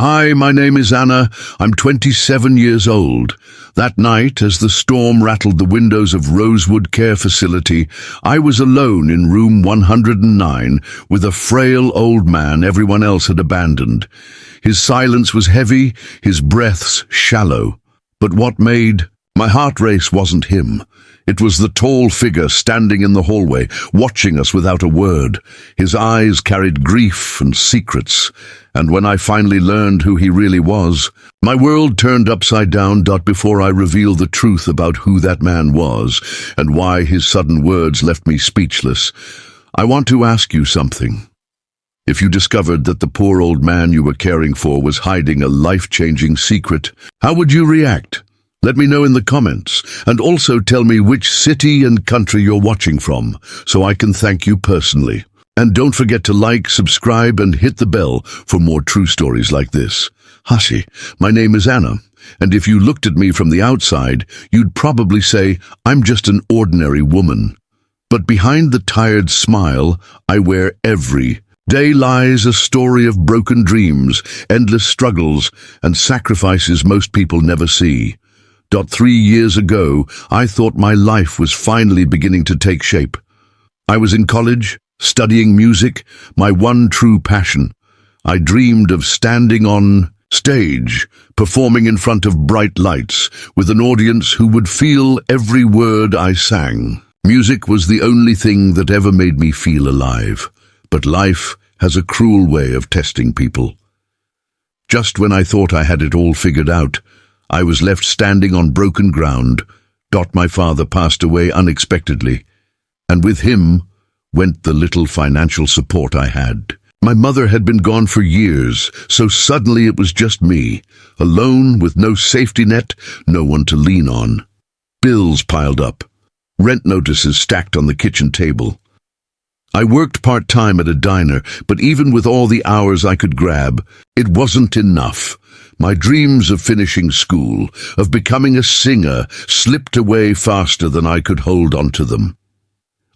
Hi, my name is Anna. I'm 27 years old. That night, as the storm rattled the windows of Rosewood Care Facility, I was alone in room 109 with a frail old man everyone else had abandoned. His silence was heavy, his breaths shallow. But what made my heart race wasn't him. It was the tall figure standing in the hallway, watching us without a word. His eyes carried grief and secrets, and when I finally learned who he really was, my world turned upside down. Before I reveal the truth about who that man was and why his sudden words left me speechless, I want to ask you something. If you discovered that the poor old man you were caring for was hiding a life-changing secret, how would you react? Let me know in the comments, and also tell me which city and country you're watching from, so I can thank you personally. And don't forget to like, subscribe, and hit the bell for more true stories like this. Hussy, my name is Anna, and if you looked at me from the outside, you'd probably say, I'm just an ordinary woman. But behind the tired smile I wear every day lies a story of broken dreams, endless struggles, and sacrifices most people never see. 3 years ago, I thought my life was finally beginning to take shape. I was in college, studying music, my one true passion. I dreamed of standing on stage, performing in front of bright lights, with an audience who would feel every word I sang. Music was the only thing that ever made me feel alive. But life has a cruel way of testing people. Just when I thought I had it all figured out, I was left standing on broken ground. My father passed away unexpectedly, and with him went the little financial support I had. My mother had been gone for years, so suddenly it was just me, alone with no safety net, no one to lean on. Bills piled up, rent notices stacked on the kitchen table. I worked part-time at a diner, but even with all the hours I could grab, it wasn't enough. My dreams of finishing school, of becoming a singer, slipped away faster than I could hold on to them.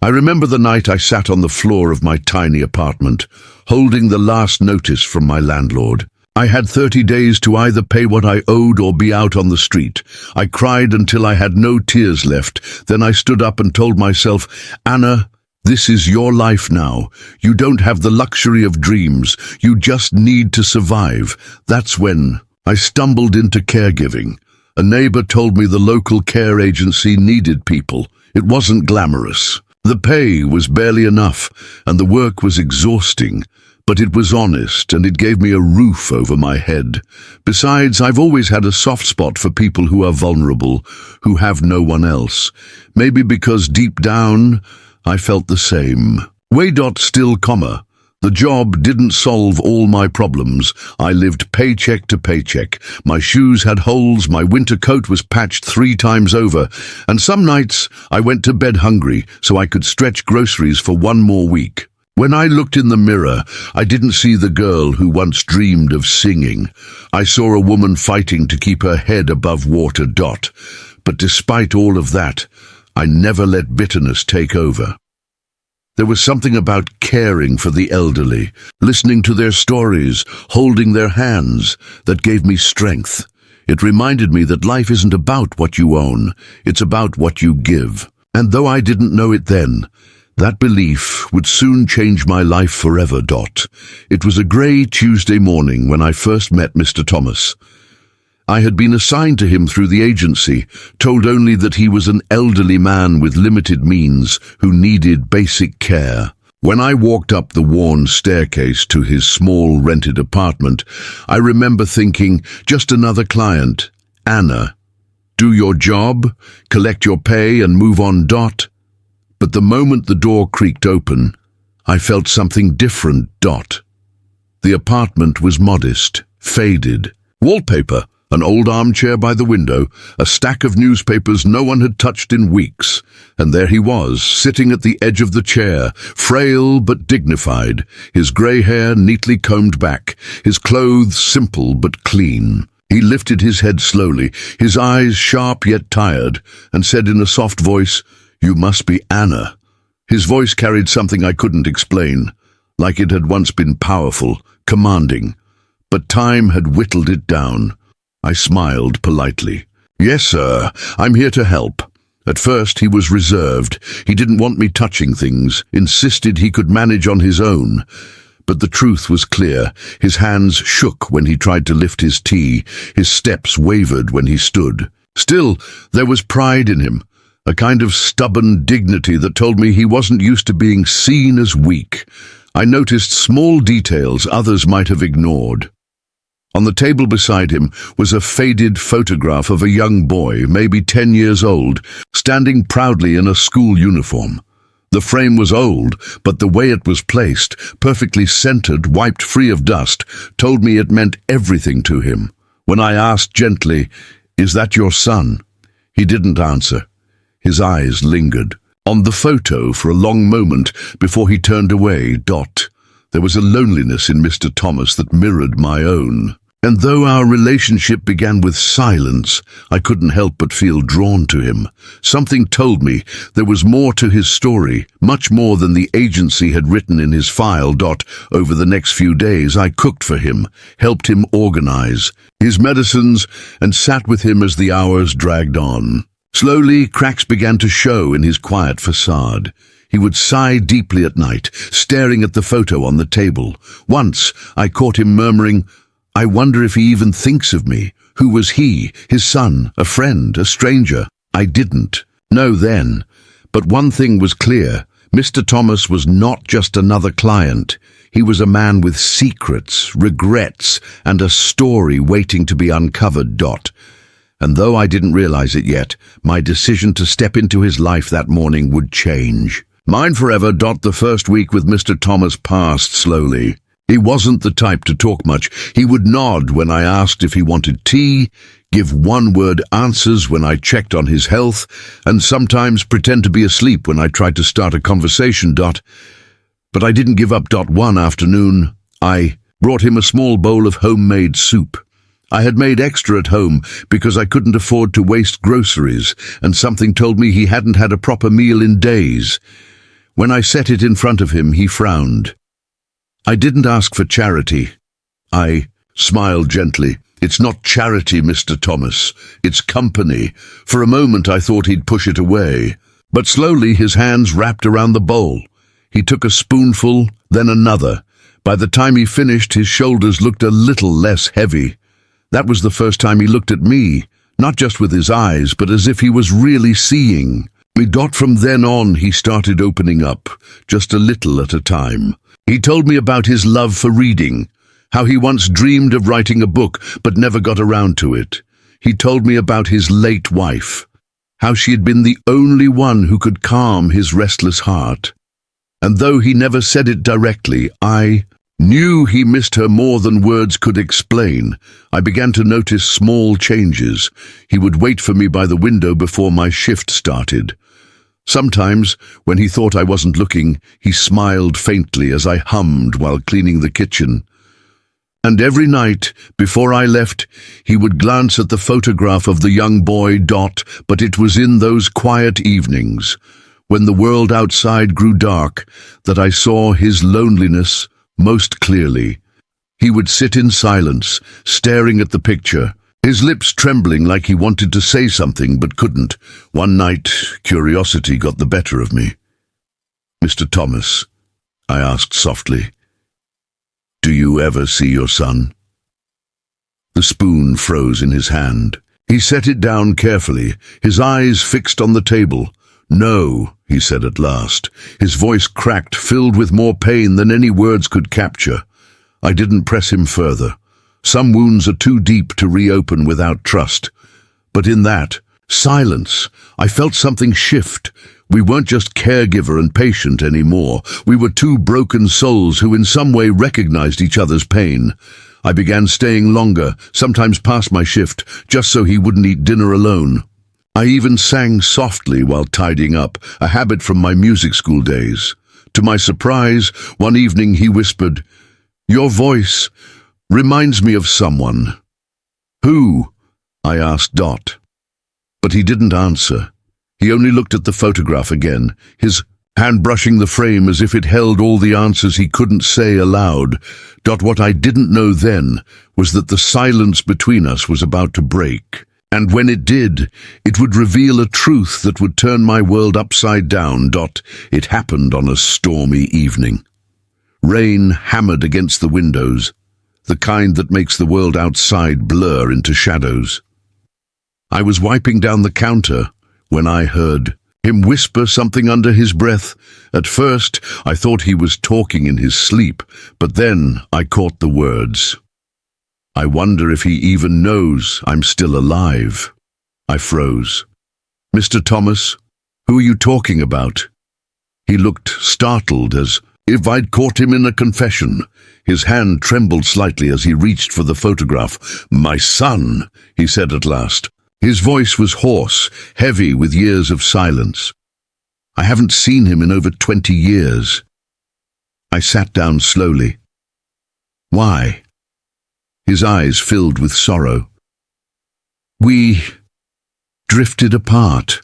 I remember the night I sat on the floor of my tiny apartment, holding the last notice from my landlord. I had 30 days to either pay what I owed or be out on the street. I cried until I had no tears left. Then I stood up and told myself, Anna, this is your life now. You don't have the luxury of dreams. You just need to survive. That's when I stumbled into caregiving. A neighbor told me the local care agency needed people. It wasn't glamorous. The pay was barely enough, and the work was exhausting. But it was honest, and it gave me a roof over my head. Besides, I've always had a soft spot for people who are vulnerable, who have no one else. Maybe because deep down, I felt the same. Still, the job didn't solve all my problems. I lived paycheck to paycheck. My shoes had holes, my winter coat was patched 3 times over, and some nights I went to bed hungry so I could stretch groceries for 1 more week. When I looked in the mirror, I didn't see the girl who once dreamed of singing. I saw a woman fighting to keep her head above water. But despite all of that, I never let bitterness take over. There was something about caring for the elderly, listening to their stories, holding their hands, that gave me strength. It reminded me that life isn't about what you own, it's about what you give. And though I didn't know it then, that belief would soon change my life forever. It was a grey Tuesday morning when I first met Mr. Thomas. I had been assigned to him through the agency, told only that he was an elderly man with limited means who needed basic care. When I walked up the worn staircase to his small rented apartment, I remember thinking, just another client. Anna, do your job, collect your pay and move on. But the moment the door creaked open, I felt something different. The apartment was modest, faded. Wallpaper, an old armchair by the window, a stack of newspapers no one had touched in weeks, and there he was, sitting at the edge of the chair, frail but dignified, his grey hair neatly combed back, his clothes simple but clean. He lifted his head slowly, his eyes sharp yet tired, and said in a soft voice, "You must be Anna." His voice carried something I couldn't explain, like it had once been powerful, commanding. but time had whittled it down. I smiled politely. "Yes, sir, I'm here to help." At first he was reserved. He didn't want me touching things, insisted he could manage on his own. But the truth was clear. His hands shook when he tried to lift his tea. His steps wavered when he stood. Still, there was pride in him, a kind of stubborn dignity that told me he wasn't used to being seen as weak. I noticed small details others might have ignored. On the table beside him was a faded photograph of a young boy, maybe 10 years old, standing proudly in a school uniform. The frame was old, but the way it was placed, perfectly centered, wiped free of dust, told me it meant everything to him. When I asked gently, "Is that your son?" he didn't answer. His eyes lingered on the photo for a long moment before he turned away. There was a loneliness in Mr. Thomas that mirrored my own. And though our relationship began with silence, I couldn't help but feel drawn to him. Something told me there was more to his story, much more than the agency had written in his file. Over the next few days, I cooked for him, helped him organize his medicines, and sat with him as the hours dragged on. Slowly, cracks began to show in his quiet facade. He would sigh deeply at night, staring at the photo on the table. Once, I caught him murmuring, "I wonder if he even thinks of me. Who was he? His son? A friend? A stranger?" I didn't know then. But one thing was clear. Mr. Thomas was not just another client. He was a man with secrets, regrets, and a story waiting to be uncovered. And though I didn't realize it yet, my decision to step into his life that morning would change. Mine forever. The first week with Mr. Thomas passed slowly. He wasn't the type to talk much. He would nod when I asked if he wanted tea, give one-word answers when I checked on his health, and sometimes pretend to be asleep when I tried to start a conversation. But I didn't give up. One afternoon, I brought him a small bowl of homemade soup. I had made extra at home because I couldn't afford to waste groceries, and something told me he hadn't had a proper meal in days. When I set it in front of him, he frowned. I didn't ask for charity. I smiled gently. "It's not charity, Mr. Thomas. It's company." For a moment I thought he'd push it away. But slowly his hands wrapped around the bowl. He took a spoonful, then another. By the time he finished, his shoulders looked a little less heavy. That was the first time he looked at me, not just with his eyes, but as if he was really seeing me. From then on, he started opening up, just a little at a time. He told me about his love for reading, how he once dreamed of writing a book but never got around to it. He told me about his late wife, how she had been the only one who could calm his restless heart. And though he never said it directly, I knew he missed her more than words could explain. I began to notice small changes. He would wait for me by the window before my shift started. Sometimes, when he thought I wasn't looking, he smiled faintly as I hummed while cleaning the kitchen. And every night, before I left, he would glance at the photograph of the young boy. But it was in those quiet evenings, when the world outside grew dark, that I saw his loneliness most clearly. He would sit in silence, staring at the picture, his lips trembling like he wanted to say something but couldn't. One night, curiosity got the better of me. "Mr. Thomas," I asked softly, "do you ever see your son?" The spoon froze in his hand. He set it down carefully, his eyes fixed on the table. "No," he said at last. His voice cracked, filled with more pain than any words could capture. I didn't press him further. Some wounds are too deep to reopen without trust. But in that silence, I felt something shift. We weren't just caregiver and patient anymore. We were two broken souls who in some way recognized each other's pain. I began staying longer, sometimes past my shift, just so he wouldn't eat dinner alone. I even sang softly while tidying up, a habit from my music school days. To my surprise, one evening he whispered, "Your voice reminds me of someone." "Who?" I asked. But he didn't answer. He only looked at the photograph again, his hand brushing the frame as if it held all the answers he couldn't say aloud. What I didn't know then was that the silence between us was about to break. And when it did, it would reveal a truth that would turn my world upside down. It happened on a stormy evening. Rain hammered against the windows, the kind that makes the world outside blur into shadows. I was wiping down the counter when I heard him whisper something under his breath. At first, I thought he was talking in his sleep, but then I caught the words. "I wonder if he even knows I'm still alive." I froze. "Mr. Thomas, who are you talking about?" He looked startled, as if I'd caught him in a confession. His hand trembled slightly as he reached for the photograph. "My son," he said at last. His voice was hoarse, heavy with years of silence. "I haven't seen him in over 20 years. I sat down slowly. "Why?" His eyes filled with sorrow. "We drifted apart.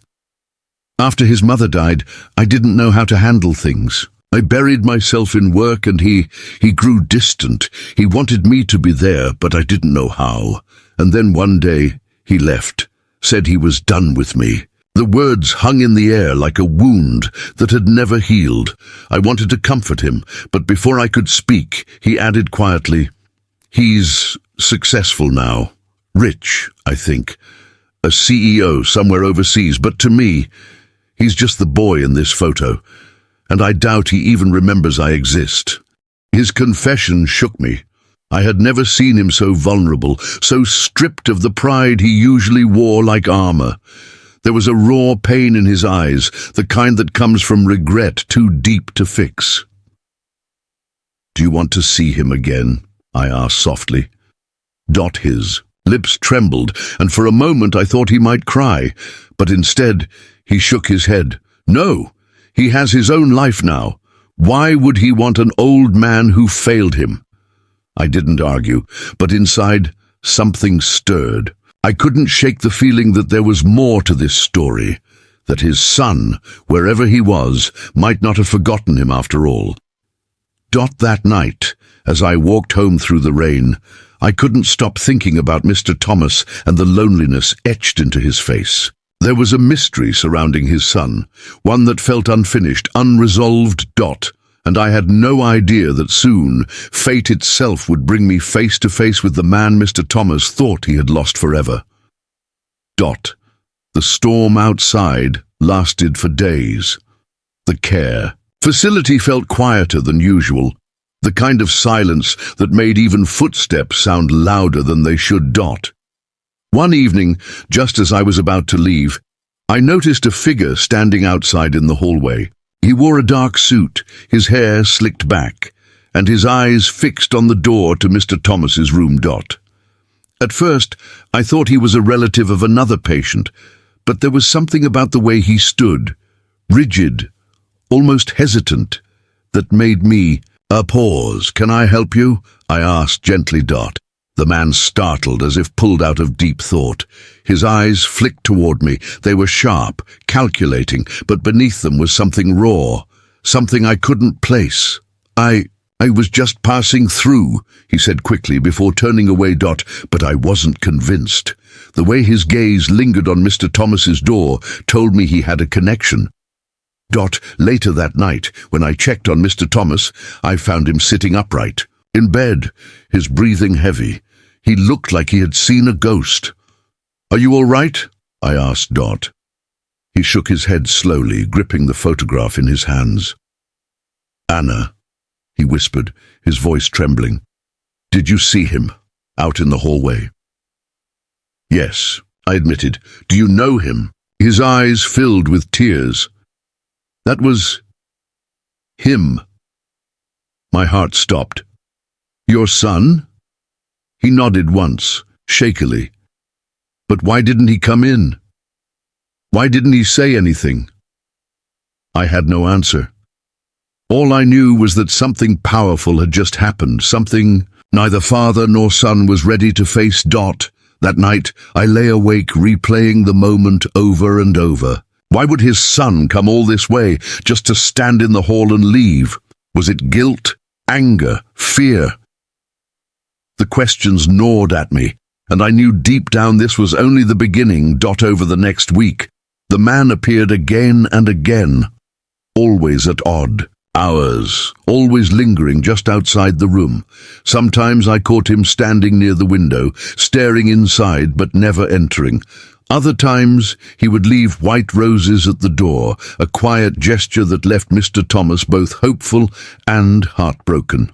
After his mother died, I didn't know how to handle things. I buried myself in work and he grew distant. He wanted me to be there, but I didn't know how. And then one day, he left, said he was done with me." The words hung in the air like a wound that had never healed. I wanted to comfort him, but before I could speak, he added quietly, "He's successful now. Rich, I think. A CEO somewhere overseas, but to me, he's just the boy in this photo, and I doubt he even remembers I exist." His confession shook me. I had never seen him so vulnerable, so stripped of the pride he usually wore like armor. There was a raw pain in his eyes, the kind that comes from regret too deep to fix. "Do you want to see him again?" I asked softly. His lips trembled, and for a moment I thought he might cry, but instead he shook his head. "No, he has his own life now. Why would he want an old man who failed him?" I didn't argue, but inside, something stirred. I couldn't shake the feeling that there was more to this story, that his son, wherever he was, might not have forgotten him after all. That night, as I walked home through the rain, I couldn't stop thinking about Mr. Thomas and the loneliness etched into his face. There was a mystery surrounding his son, one that felt unfinished, unresolved. And I had no idea that soon fate itself would bring me face to face with the man Mr. Thomas thought he had lost forever. The storm outside lasted for days. The care facility felt quieter than usual, the kind of silence that made even footsteps sound louder than they should. One evening, just as I was about to leave, I noticed a figure standing outside in the hallway. He wore a dark suit, his hair slicked back, and his eyes fixed on the door to Mr. Thomas's room. At first, I thought he was a relative of another patient, but there was something about the way he stood, rigid, almost hesitant, that made me pause. "Can I help you?" I asked gently. The man startled as if pulled out of deep thought. His eyes flicked toward me. They were sharp, calculating, but beneath them was something raw, something I couldn't place. I was just passing through," he said quickly before turning away. But I wasn't convinced. The way his gaze lingered on Mr. Thomas's door told me he had a connection. Later that night, when I checked on Mr. Thomas, I found him sitting upright, in bed, his breathing heavy. He looked like he had seen a ghost. "Are you all right?" I asked. He shook his head slowly, gripping the photograph in his hands. "Anna," he whispered, his voice trembling. "Did you see him, out in the hallway?" "Yes," I admitted. "Do you know him?" His eyes filled with tears. "That was him." My heart stopped. "Your son?" He nodded once, shakily. "But why didn't he come in? Why didn't he say anything?" I had no answer. All I knew was that something powerful had just happened, something neither father nor son was ready to face. That night, I lay awake replaying the moment over and over. Why would his son come all this way just to stand in the hall and leave? Was it guilt, anger, fear? The questions gnawed at me, and I knew deep down this was only the beginning. Over the next week, the man appeared again and again, always at odd hours, always lingering just outside the room. Sometimes I caught him standing near the window, staring inside but never entering. Other times he would leave white roses at the door, a quiet gesture that left Mr. Thomas both hopeful and heartbroken.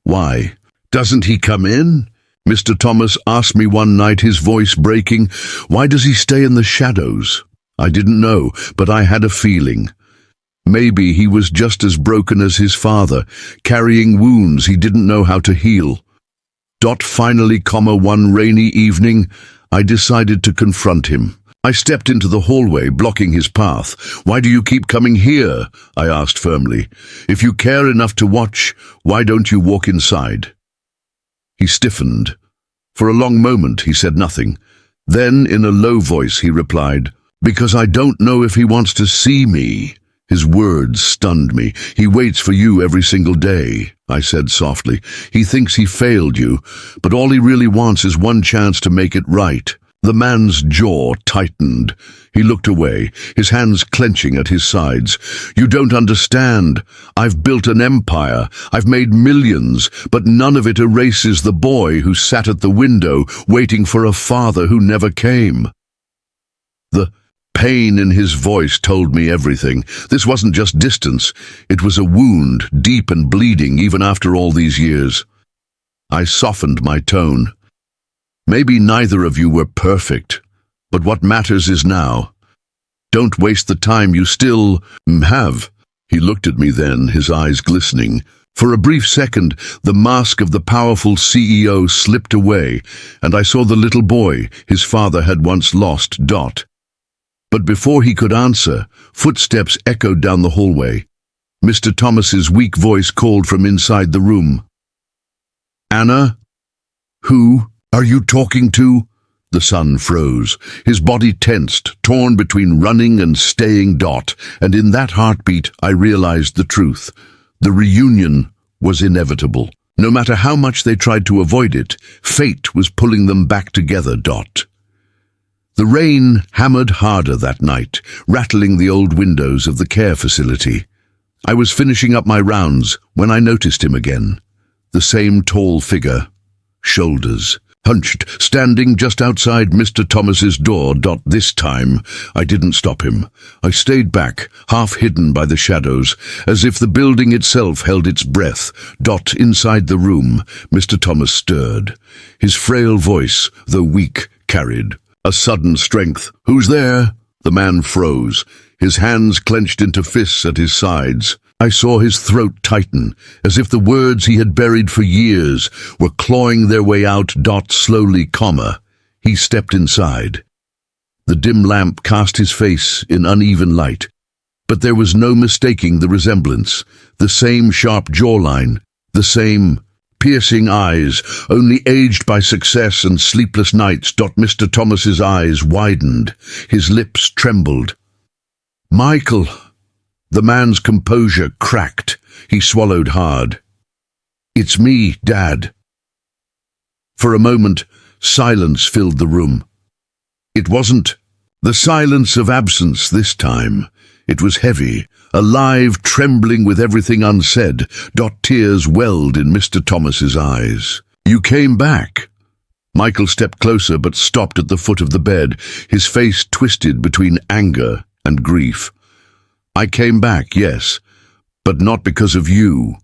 Why? Doesn't he come in? Mr. Thomas asked me one night, his voice breaking. Why does he stay in the shadows? I didn't know, but I had a feeling. Maybe he was just as broken as his father, carrying wounds he didn't know how to heal. Finally, one rainy evening, I decided to confront him. I stepped into the hallway, blocking his path. Why do you keep coming here? I asked firmly. If you care enough to watch, why don't you walk inside? He stiffened. For a long moment he said nothing. Then, in a low voice, he replied, Because I don't know if he wants to see me. His words stunned me. He waits for you every single day, I said softly. He thinks he failed you, but all he really wants is one chance to make it right. The man's jaw tightened. He looked away, his hands clenching at his sides. You don't understand. I've built an empire. I've made millions, but none of it erases the boy who sat at the window waiting for a father who never came. The pain in his voice told me everything. This wasn't just distance. It was a wound, deep and bleeding even after all these years. I softened my tone. Maybe neither of you were perfect, but what matters is now. Don't waste the time you still have. He looked at me then, his eyes glistening. For a brief second, the mask of the powerful CEO slipped away, and I saw the little boy his father had once lost. But before he could answer, footsteps echoed down the hallway. Mr. Thomas's weak voice called from inside the room. Anna? Who are you talking to? The son froze, his body tensed, torn between running and staying. And in that heartbeat I realized the truth. The reunion was inevitable. No matter how much they tried to avoid it, fate was pulling them back together. The rain hammered harder that night, rattling the old windows of the care facility. I was finishing up my rounds when I noticed him again. The same tall figure, shoulders hunched, standing just outside Mr. Thomas's door. This time, I didn't stop him. I stayed back, half hidden by the shadows, as if the building itself held its breath. Inside the room, Mr. Thomas stirred. His frail voice, though weak, carried a sudden strength. Who's there? The man froze, his hands clenched into fists at his sides. I saw his throat tighten, as if the words he had buried for years were clawing their way out. Slowly, he stepped inside. The dim lamp cast his face in uneven light, but there was no mistaking the resemblance. The same sharp jawline, the same piercing eyes, only aged by success and sleepless nights. Mr. Thomas's eyes widened, his lips trembled. Michael! The man's composure cracked. He swallowed hard. It's me, Dad. For a moment, silence filled the room. It wasn't the silence of absence this time. It was heavy, alive, trembling with everything unsaid. Tears welled in Mr. Thomas's eyes. You came back. Michael stepped closer but stopped at the foot of the bed, his face twisted between anger and grief. I came back, yes, but not because of you.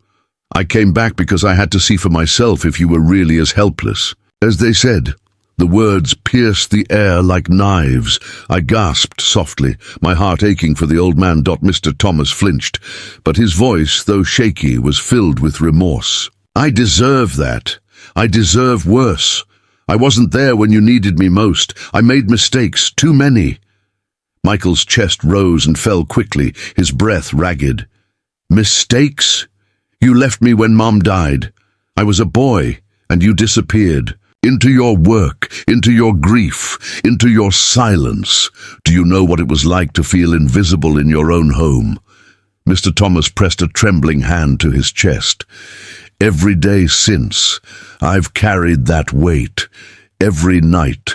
I came back because I had to see for myself if you were really as helpless as they said. The words pierced the air like knives. I gasped softly, my heart aching for the old man. Mr. Thomas flinched, but his voice, though shaky, was filled with remorse. I deserve that. I deserve worse. I wasn't there when you needed me most. I made mistakes, too many. Michael's chest rose and fell quickly, his breath ragged. Mistakes? You left me when Mom died. I was a boy, and you disappeared. into your work, into your grief, into your silence. Do you know what it was like to feel invisible in your own home? Mr. Thomas pressed a trembling hand to his chest. Every day since, I've carried that weight. Every night,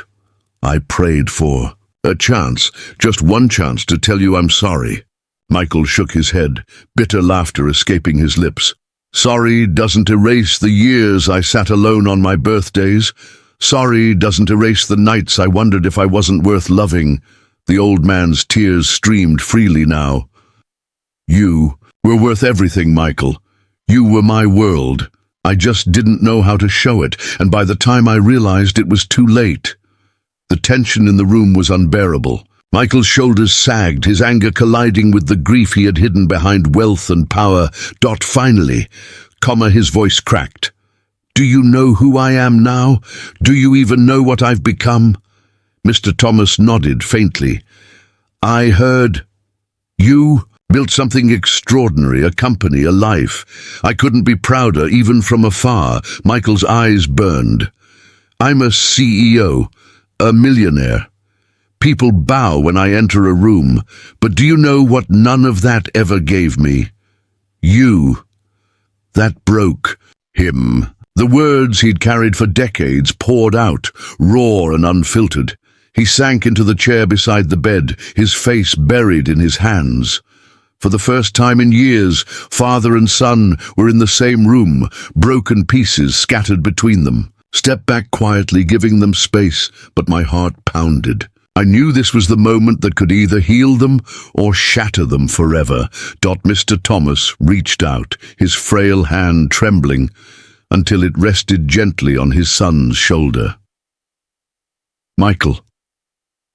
I prayed for a chance, just one chance to tell you I'm sorry. Michael shook his head, bitter laughter escaping his lips. Sorry doesn't erase the years I sat alone on my birthdays. Sorry doesn't erase the nights I wondered if I wasn't worth loving. The old man's tears streamed freely now. You were worth everything, Michael. You were my world. I just didn't know how to show it, and by the time I realized it was too late. The tension in the room was unbearable. Michael's shoulders sagged, his anger colliding with the grief he had hidden behind wealth and power. Finally, his voice cracked. Do you know who I am now? Do you even know what I've become? Mr. Thomas nodded faintly. I heard. You built something extraordinary, a company, a life. I couldn't be prouder, even from afar. Michael's eyes burned. I'm a CEO, a millionaire. People bow when I enter a room, but do you know what none of that ever gave me? You. That broke him. The words he'd carried for decades poured out, raw and unfiltered. He sank into the chair beside the bed, his face buried in his hands. For the first time in years, father and son were in the same room, broken pieces scattered between them. Stepped back quietly, giving them space, but my heart pounded. I knew this was the moment that could either heal them or shatter them forever. Mr. Thomas reached out, his frail hand trembling, until it rested gently on his son's shoulder. Michael,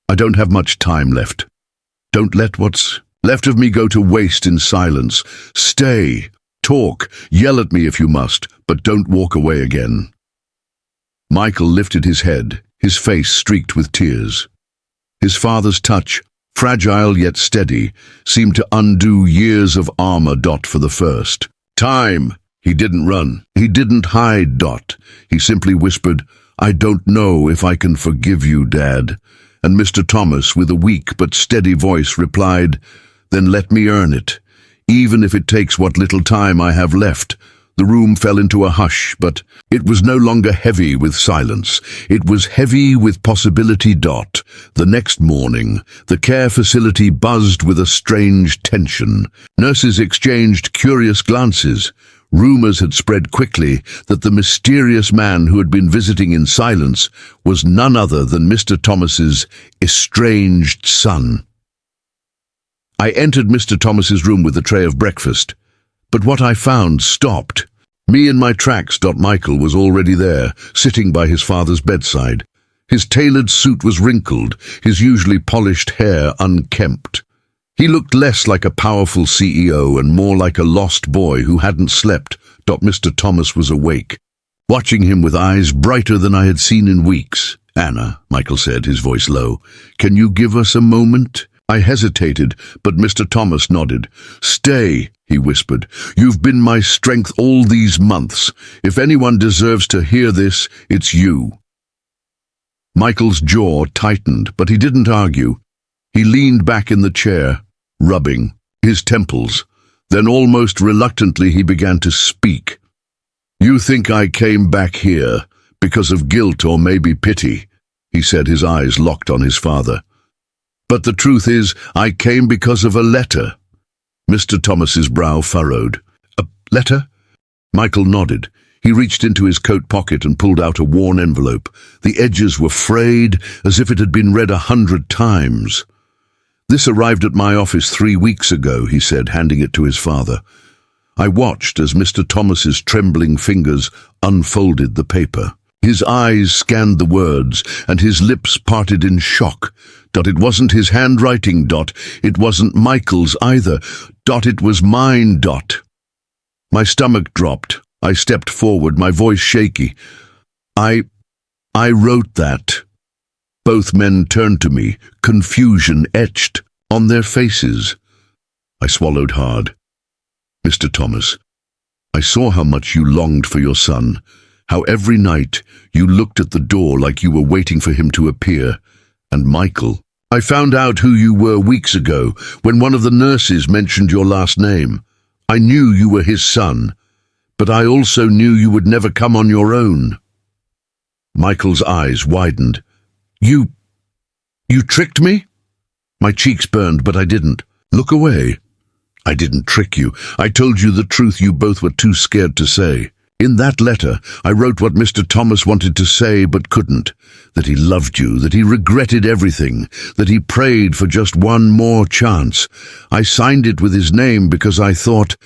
I don't have much time left. Don't let what's left of me go to waste in silence. Stay, talk, yell at me if you must, but don't walk away again. Michael lifted his head, his face streaked with tears. His father's touch, fragile yet steady, seemed to undo years of armor. For the first time, he didn't run, he didn't hide. He simply whispered, I don't know if I can forgive you, Dad. And Mr. Thomas, with a weak but steady voice, replied, Then let me earn it, even if it takes what little time I have left. The room fell into a hush, but it was no longer heavy with silence. It was heavy with possibility. The next morning, the care facility buzzed with a strange tension. Nurses exchanged curious glances. Rumors had spread quickly that the mysterious man who had been visiting in silence was none other than Mr. Thomas's estranged son. I entered Mr. Thomas's room with a tray of breakfast, but what I found stopped me in my tracks. Michael was already there, sitting by his father's bedside. His tailored suit was wrinkled, his usually polished hair unkempt. He looked less like a powerful CEO and more like a lost boy who hadn't slept. Mr. Thomas was awake, watching him with eyes brighter than I had seen in weeks. Anna, Michael said, his voice low, can you give us a moment? I hesitated, but Mr. Thomas nodded. Stay, he whispered. You've been my strength all these months. If anyone deserves to hear this, it's you. Michael's jaw tightened, but he didn't argue. He leaned back in the chair, rubbing his temples. Then almost reluctantly he began to speak. You think I came back here because of guilt or maybe pity, he said, his eyes locked on his father. But the truth is, I came because of a letter. Mr. Thomas's brow furrowed. A letter? Michael nodded. He reached into his coat pocket and pulled out a worn envelope. The edges were frayed, as if it had been read 100 times. This arrived at my office 3 weeks ago, he said, handing it to his father. I watched as Mr. Thomas's trembling fingers unfolded the paper. His eyes scanned the words, and his lips parted in shock. It wasn't his handwriting. It wasn't Michael's either. It was mine. My stomach dropped. I stepped forward, my voice shaky. I wrote that. Both men turned to me, confusion etched on their faces. I swallowed hard. Mr. Thomas, I saw how much you longed for your son, How every night you looked at the door like you were waiting for him to appear. And Michael, I found out who you were weeks ago when one of the nurses mentioned your last name. I knew you were his son, but I also knew you would never come on your own. Michael's eyes widened. You tricked me? My cheeks burned, but I didn't. Look away. I didn't trick you. I told you the truth you both were too scared to say. In that letter, I wrote what Mr. Thomas wanted to say but couldn't. That he loved you, that he regretted everything, that he prayed for just one more chance. I signed it with his name because I thought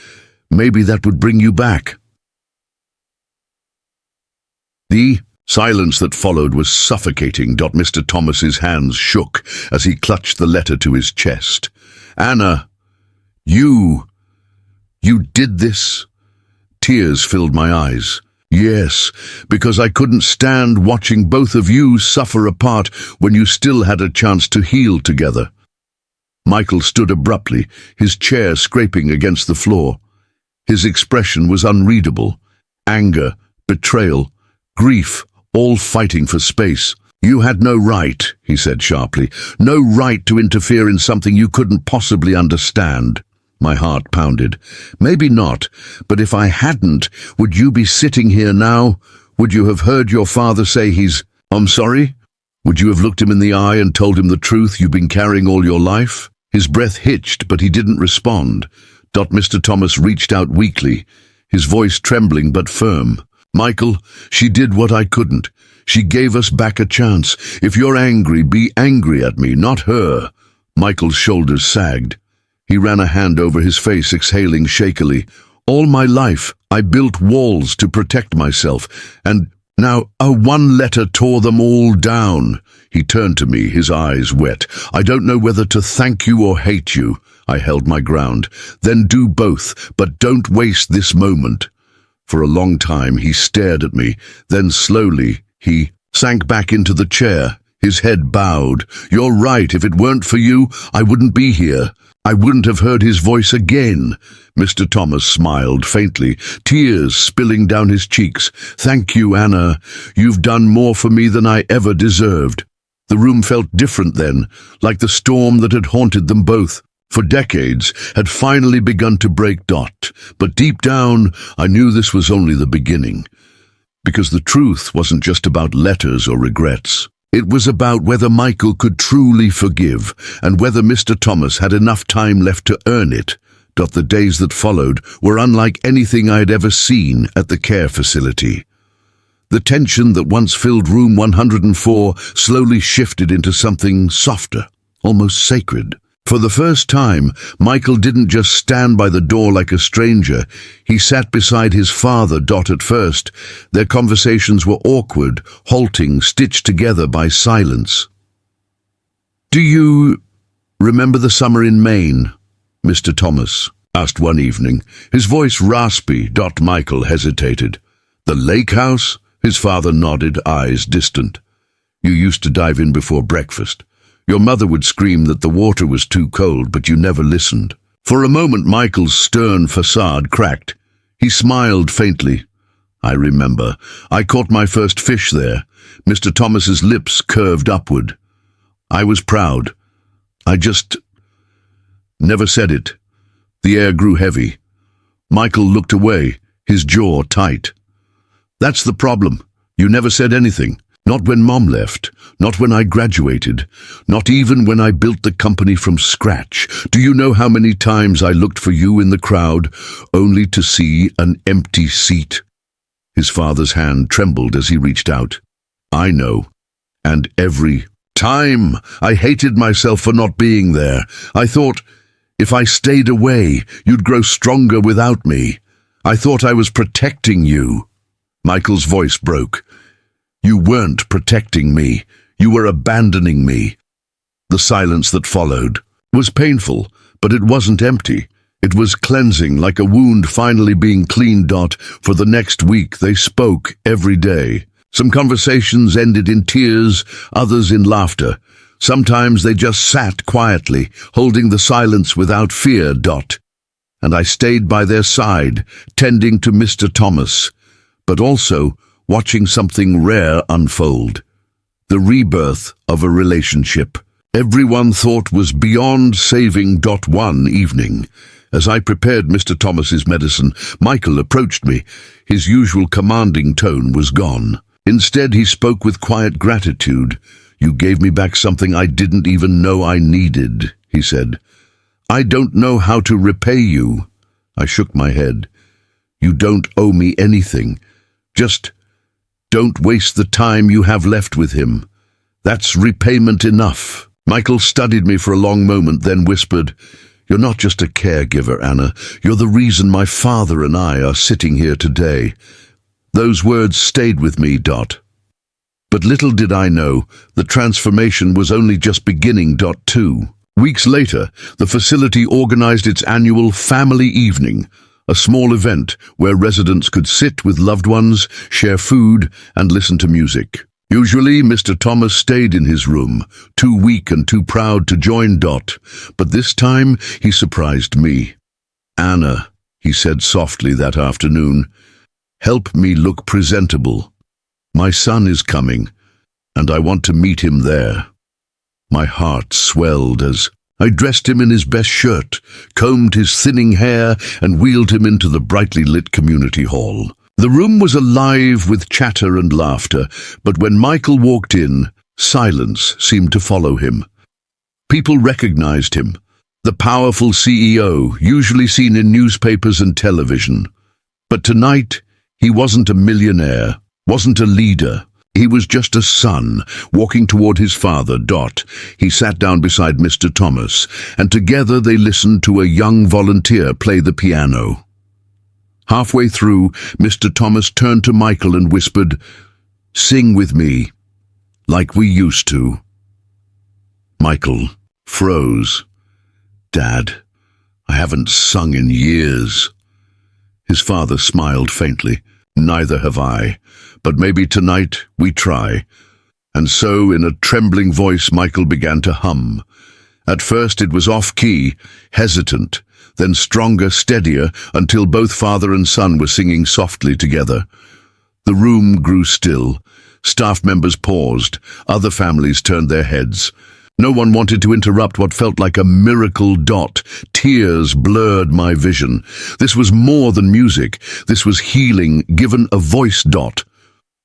maybe that would bring you back. The silence that followed was suffocating. Mr. Thomas's hands shook as he clutched the letter to his chest. Anna, you did this? Tears filled my eyes. Yes, because I couldn't stand watching both of you suffer apart when you still had a chance to heal together. Michael stood abruptly, his chair scraping against the floor. His expression was unreadable. Anger, betrayal, grief, all fighting for space. You had no right, he said sharply, no right to interfere in something you couldn't possibly understand. My heart pounded. Maybe not, but if I hadn't, would you be sitting here now? Would you have heard your father say I'm sorry? Would you have looked him in the eye and told him the truth you've been carrying all your life? His breath hitched, but he didn't respond. Mr. Thomas reached out weakly, his voice trembling but firm. Michael, she did what I couldn't. She gave us back a chance. If you're angry, be angry at me, not her. Michael's shoulders sagged. He ran a hand over his face, exhaling shakily. All my life, I built walls to protect myself, and now one letter tore them all down. He turned to me, his eyes wet. I don't know whether to thank you or hate you. I held my ground. Then do both, but don't waste this moment. For a long time he stared at me, then slowly he sank back into the chair, his head bowed. You're right, if it weren't for you, I wouldn't be here. I wouldn't have heard his voice again. Mr. Thomas smiled faintly, tears spilling down his cheeks. Thank you, Anna. You've done more for me than I ever deserved. The room felt different then, like the storm that had haunted them both for decades had finally begun to break. But deep down, I knew this was only the beginning. Because the truth wasn't just about letters or regrets. It was about whether Michael could truly forgive, and whether Mr. Thomas had enough time left to earn it. The days that followed were unlike anything I had ever seen at the care facility. The tension that once filled room 104 slowly shifted into something softer, almost sacred. For the first time, Michael didn't just stand by the door like a stranger. He sat beside his father. At first, their conversations were awkward, halting, stitched together by silence. Do you remember the summer in Maine? Mr. Thomas asked one evening, his voice raspy. Michael hesitated. The lake house? His father nodded, eyes distant. You used to dive in before breakfast. Your mother would scream that the water was too cold, but you never listened. For a moment, Michael's stern facade cracked. He smiled faintly. I remember. I caught my first fish there. Mr. Thomas's lips curved upward. I was proud. I just never said it. The air grew heavy. Michael looked away, his jaw tight. That's the problem. You never said anything. Not when Mom left, not when I graduated, not even when I built the company from scratch. Do you know how many times I looked for you in the crowd, only to see an empty seat? His father's hand trembled as he reached out. I know. And every time I hated myself for not being there. I thought, if I stayed away, you'd grow stronger without me. I thought I was protecting you. Michael's voice broke. You weren't protecting me. You were abandoning me. The silence that followed was painful, but it wasn't empty. It was cleansing, like a wound finally being cleaned. For the next week, they spoke every day. Some conversations ended in tears, others in laughter. Sometimes they just sat quietly, holding the silence without fear. And I stayed by their side, tending to Mr. Thomas, but also watching something rare unfold. The rebirth of a relationship. Everyone thought was beyond saving. One evening, as I prepared Mr. Thomas's medicine, Michael approached me. His usual commanding tone was gone. Instead, he spoke with quiet gratitude. "You gave me back something I didn't even know I needed," he said. "I don't know how to repay you." I shook my head. "You don't owe me anything. Just don't waste the time you have left with him. That's repayment enough." Michael studied me for a long moment, then whispered, "You're not just a caregiver, Anna. You're the reason my father and I are sitting here today." Those words stayed with me. But little did I know, the transformation was only just beginning. 2 weeks later, the facility organized its annual family evening, a small event where residents could sit with loved ones, share food, and listen to music. Usually, Mr. Thomas stayed in his room, too weak and too proud to join. But this time, he surprised me. "Anna," he said softly that afternoon, "help me look presentable. My son is coming, and I want to meet him there." My heart swelled as I dressed him in his best shirt, combed his thinning hair, and wheeled him into the brightly lit community hall. The room was alive with chatter and laughter, but when Michael walked in, silence seemed to follow him. People recognized him, the powerful CEO, usually seen in newspapers and television. But tonight, he wasn't a millionaire, wasn't a leader. He was just a son, walking toward his father. He sat down beside Mr. Thomas, and together they listened to a young volunteer play the piano. Halfway through, Mr. Thomas turned to Michael and whispered, "Sing with me, like we used to." Michael froze. "Dad, I haven't sung in years." His father smiled faintly. "Neither have I, but maybe tonight we try." And so, in a trembling voice, Michael began to hum. At first it was off-key, hesitant, then stronger, steadier, until both father and son were singing softly together. The room grew still. Staff members paused. Other families turned their heads. No one wanted to interrupt what felt like a miracle. Tears blurred my vision. This was more than music. This was healing, given a voice.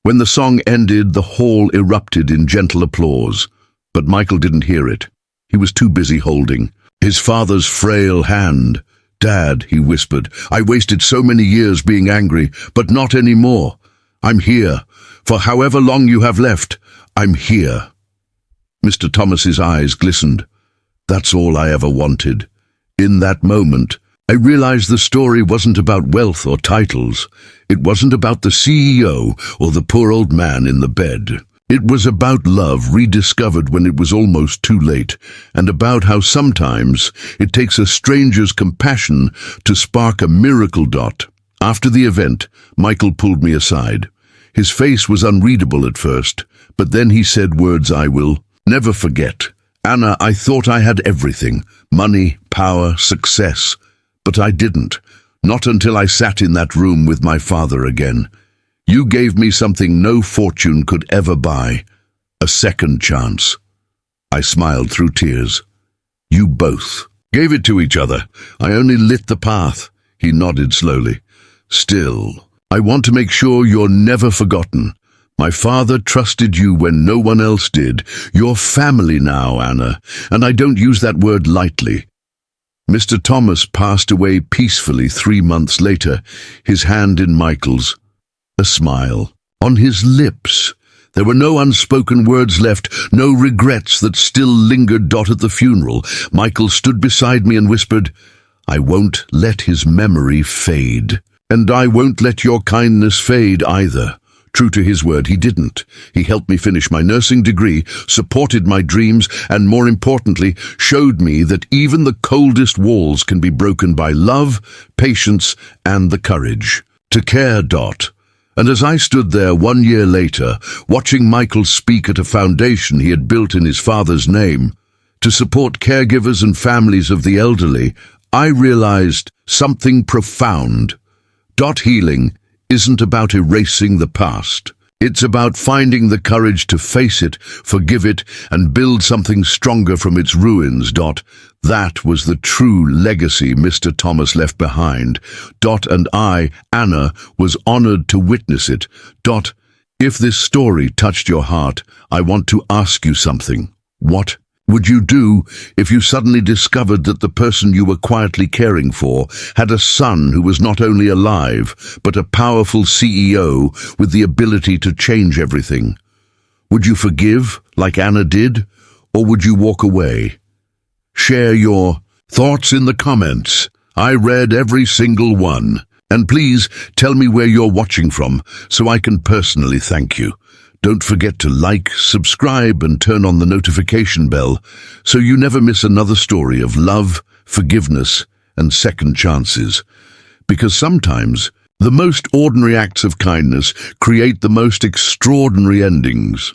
When the song ended, the hall erupted in gentle applause. But Michael didn't hear it. He was too busy holding his father's frail hand. "Dad," he whispered, "I wasted so many years being angry, but not anymore. I'm here. For however long you have left, I'm here." Mr. Thomas's eyes glistened. "That's all I ever wanted." In that moment, I realized the story wasn't about wealth or titles. It wasn't about the CEO or the poor old man in the bed. It was about love rediscovered when it was almost too late, and about how sometimes it takes a stranger's compassion to spark a miracle. After the event, Michael pulled me aside. His face was unreadable at first, but then he said words I will never forget. "Anna, I thought I had everything, money, power, success, but I didn't. Not until I sat in that room with my father again. You gave me something no fortune could ever buy, a second chance." I smiled through tears. "You both gave it to each other. I only lit the path." He nodded slowly. "Still, I want to make sure you're never forgotten. My father trusted you when no one else did. You're family now, Anna, and I don't use that word lightly." Mr. Thomas passed away peacefully 3 months later, his hand in Michael's, a smile on his lips. There were no unspoken words left, no regrets that still lingered. At the funeral, Michael stood beside me and whispered, "I won't let his memory fade. And I won't let your kindness fade either." True to his word, he didn't. He helped me finish my nursing degree, supported my dreams, and more importantly, showed me that even the coldest walls can be broken by love, patience, and the courage to care. And as I stood there 1 year later, watching Michael speak at a foundation he had built in his father's name, to support caregivers and families of the elderly, I realized something profound. Healing isn't about erasing the past. It's about finding the courage to face it, forgive it, and build something stronger from its ruins. That was the true legacy Mr. Thomas left behind. And I, Anna, was honored to witness it. If this story touched your heart, I want to ask you something. What would you do if you suddenly discovered that the person you were quietly caring for had a son who was not only alive, but a powerful CEO with the ability to change everything? Would you forgive, like Anna did, or would you walk away? Share your thoughts in the comments. I read every single one. And please tell me where you're watching from so I can personally thank you. Don't forget to like, subscribe, and turn on the notification bell so you never miss another story of love, forgiveness, and second chances. Because sometimes the most ordinary acts of kindness create the most extraordinary endings.